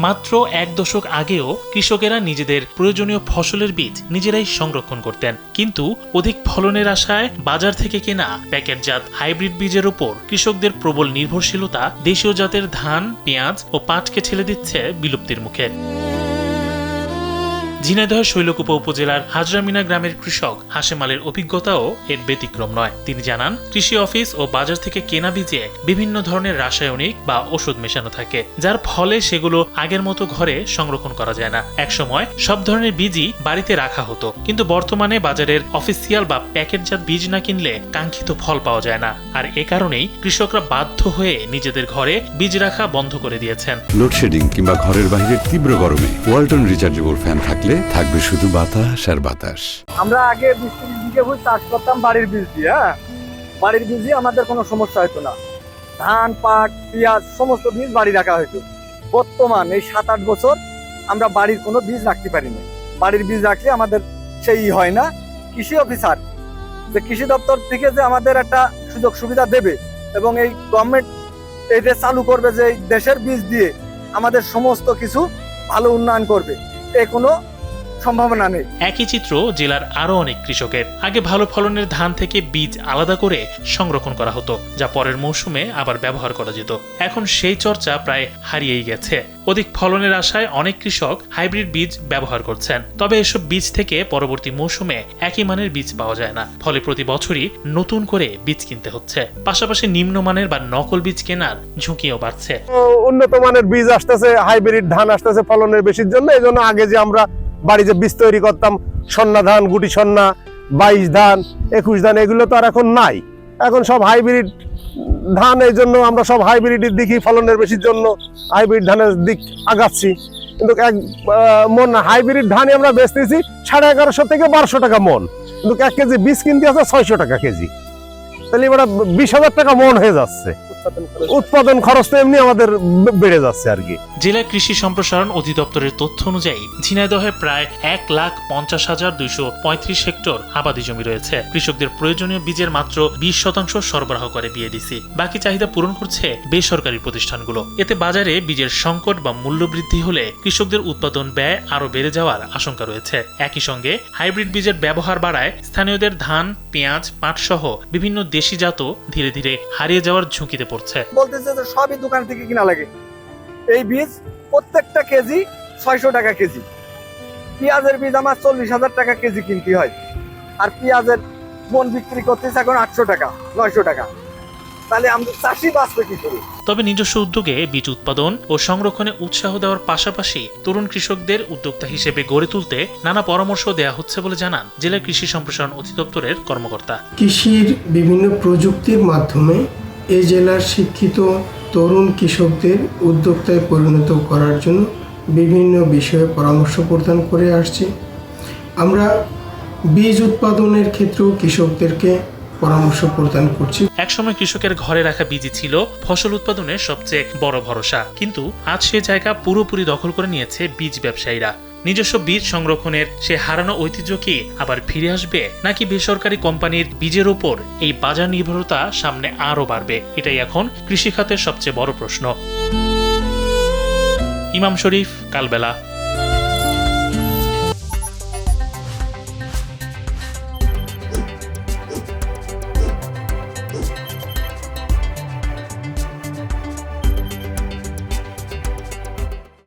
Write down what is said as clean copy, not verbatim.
মাত্র 1 দশক আগেও কৃষকেরা নিজেদের প্রয়োজনীয় ফসলের বীজ নিজেরাই সংরক্ষণ করতেন, কিন্তু অধিক ফলনের আশায় বাজার থেকে কেনা প্যাকেটজাত হাইব্রিড বীজের উপর কৃষকদের প্রবল নির্ভরশীলতা দেশীয় জাতের ধান, পেঁয়াজ ও পাটকে ঠেলে দিচ্ছে বিলুপ্তির মুখে। ঝিনাইদহের শৈলকুপা উপজেলার হাজরামিনা গ্রামের কৃষক হাশেম আলীর অভিজ্ঞতাও এর ব্যতিক্রম নয়। তিনি জানান, কৃষি অফিস ও বাজার থেকে কেনা বীজে বিভিন্ন ধরনের রাসায়নিক বা ওষুধ মেশানো থাকে, যার ফলে সেগুলো আগের মতো ঘরে সংরক্ষণ করা যায় না। একসময় সব ধরনের বীজই বাড়িতে রাখা হতো, কিন্তু বর্তমানে বাজারের অফিসিয়াল বা প্যাকেটজাত বীজ না কিনলে কাঙ্ক্ষিত ফল পাওয়া যায় না। আর এ কারণেই কৃষকরা বাধ্য হয়ে নিজেদের ঘরে বীজ রাখা বন্ধ করে দিয়েছেন। লোডশেডিং কিংবা ঘরের বাইরের তীব্র গরমে ওয়ালটন রিচার্জেবল ফ্যান থাকলে থাকবে শুধু বাতাস আর বাতাস। আমরা আগে 20-30 বিঘে ভূমি চাষ করতাম বাড়ির বীজ দিয়ে। বাড়ির বীজ দিয়ে আমাদের কোনো সমস্যা হতো না। ধান, পাট, পেঁয়াজ সমস্ত বীজ বাড়ি রাখা হতো। বর্তমান এই 7-8 বছর আমরা বাড়ির কোনো বীজ রাখতে পারি না। বাড়ির বীজ রাখলে আমাদের সেই হয় না। কৃষি অফিসার যে কৃষি দপ্তর থেকে যে আমাদের একটা সুযোগ সুবিধা দেবে এবং এই গভর্নমেন্ট এটা চালু করবে যে দেশের বীজ দিয়ে আমাদের সমস্ত কিছু ভালো উন্নয়ন করবে, এ কোনো সম্ভাবনা নেই। একই চিত্র জেলার আরো অনেক কৃষকের। আগে ভালো ফলনের ধান থেকে বীজ আলাদা করে সংরক্ষণ করা হতো, যা পরের মৌসুমে আবার ব্যবহার করা যেত। এখন সেই চর্চা প্রায় হারিয়েই গেছে। অধিক ফলনের আশায় অনেক কৃষক হাইব্রিড বীজ ব্যবহার করছেন, তবে এসব বীজ থেকে পরবর্তী মৌসুমে একই মানের বীজ পাওয়া যায় না। ফলে প্রতি বছরই নতুন করে বীজ কিনতে হচ্ছে। পাশাপাশি নিম্নমানের বা নকল বীজ কেনার ঝুঁকিও বাড়ছে। উন্নত মানের বীজ আসতেছে, হাইব্রিড ধান আসতেছে ফলনের বেশির জন্য। এই জন্য আগে যে আমরা বাড়িতে বীজ তৈরি করতাম, সন্না ধান, গুটি সন্না, 22 ধান, 21 ধান, এগুলো তো আর এখন নাই। এখন সব হাইব্রিড ধান। এই জন্য আমরা সব হাইব্রিডের দিকই ফলনের বেশির জন্য হাইব্রিড ধানের দিক আগাচ্ছি। কিন্তু এক মন হাইব্রিড ধানই আমরা বেচতেছি 1150 থেকে 1200 টাকা মন, কিন্তু 1 কেজি বীজ কিনতে আছে 600 টাকা কেজি। তাহলে এবার 20,000 টাকা মন হয়ে যাচ্ছে। উৎপাদন খরচ তো এমনি আমাদের বেড়ে যাচ্ছে আর কি। জেলা কৃষি সম্প্রসারণ অধিদপ্তরের তথ্য অনুযায়ী ঝিনাইদহে প্রায় 1,50,235 হেক্টর আবাদি জমি রয়েছে। কৃষকদের প্রয়োজনীয় বীজের মাত্র 20% সরবরাহ করে বিএডিসি। বাকি চাহিদা পূরণ করছে বেসরকারি প্রতিষ্ঠানগুলো। এতে বাজারে বীজের সংকট বা মূল্য বৃদ্ধি হলে কৃষকদের উৎপাদন ব্যয় আরো বেড়ে যাওয়ার আশঙ্কা রয়েছে। একই সঙ্গে হাইব্রিড বীজের ব্যবহার বাড়ায় স্থানীয়দের ধান, পেঁয়াজ, পাট সহ বিভিন্ন দেশি জাতও ধীরে ধীরে হারিয়ে যাওয়ার ঝুঁকিতে পড়ছে। বলতেছে যে সবই দোকান থেকে কিনা লাগে। এই বীজ প্রত্যেকটা কেজি 600 টাকা কেজি। পেঁয়াজের বীজ আমার 40,000 টাকা কেজি কিনতে হয়, আর পেঁয়াজের মন বিক্রি করতেছে এখন 800 টাকা, 900 টাকা। তাহলে আমাদের চাষি বাঁচবে কি করে? তবে নিজস্ব উদ্যোগে বীজ উৎপাদন ও সংরক্ষণে উৎসাহ দেওয়ার পাশাপাশি তরুণ কৃষকদের উদ্যোক্তা হিসেবে গড়ে তুলতে নানা পরামর্শ দেওয়া হচ্ছে বলে জানান জেলা কৃষি সম্প্রসারণ অধিদপ্তরের কর্মকর্তা। কৃষির বিভিন্ন প্রযুক্তির মাধ্যমে এই জেলার শিক্ষিত তরুণ কৃষকদের উদ্যোক্তায় পরিণত করার জন্য বিভিন্ন বিষয়ে পরামর্শ প্রদান করে আসছি। আমরা বীজ উৎপাদনের ক্ষেত্রেও কৃষকদেরকে পরামর্শ প্রদান করছি। একসময় কৃষকের ঘরে রাখা বীজই ছিল ফসল উৎপাদনের সবচেয়ে বড় ভরসা, কিন্তু আজ সে জায়গা পুরোপুরি দখল করে নিয়েছে বীজ ব্যবসায়ীরা। নিজস্ব বীজ সংরক্ষণের সে হারানো ঐতিহ্য কি আবার ফিরে আসবে, নাকি বেসরকারি কোম্পানির বীজের উপর এই বাজার নির্ভরতা সামনে আরো বাড়বে? এটাই এখন কৃষি খাতের সবচেয়ে বড় প্রশ্ন। ইমাম শরীফ, কালবেলা।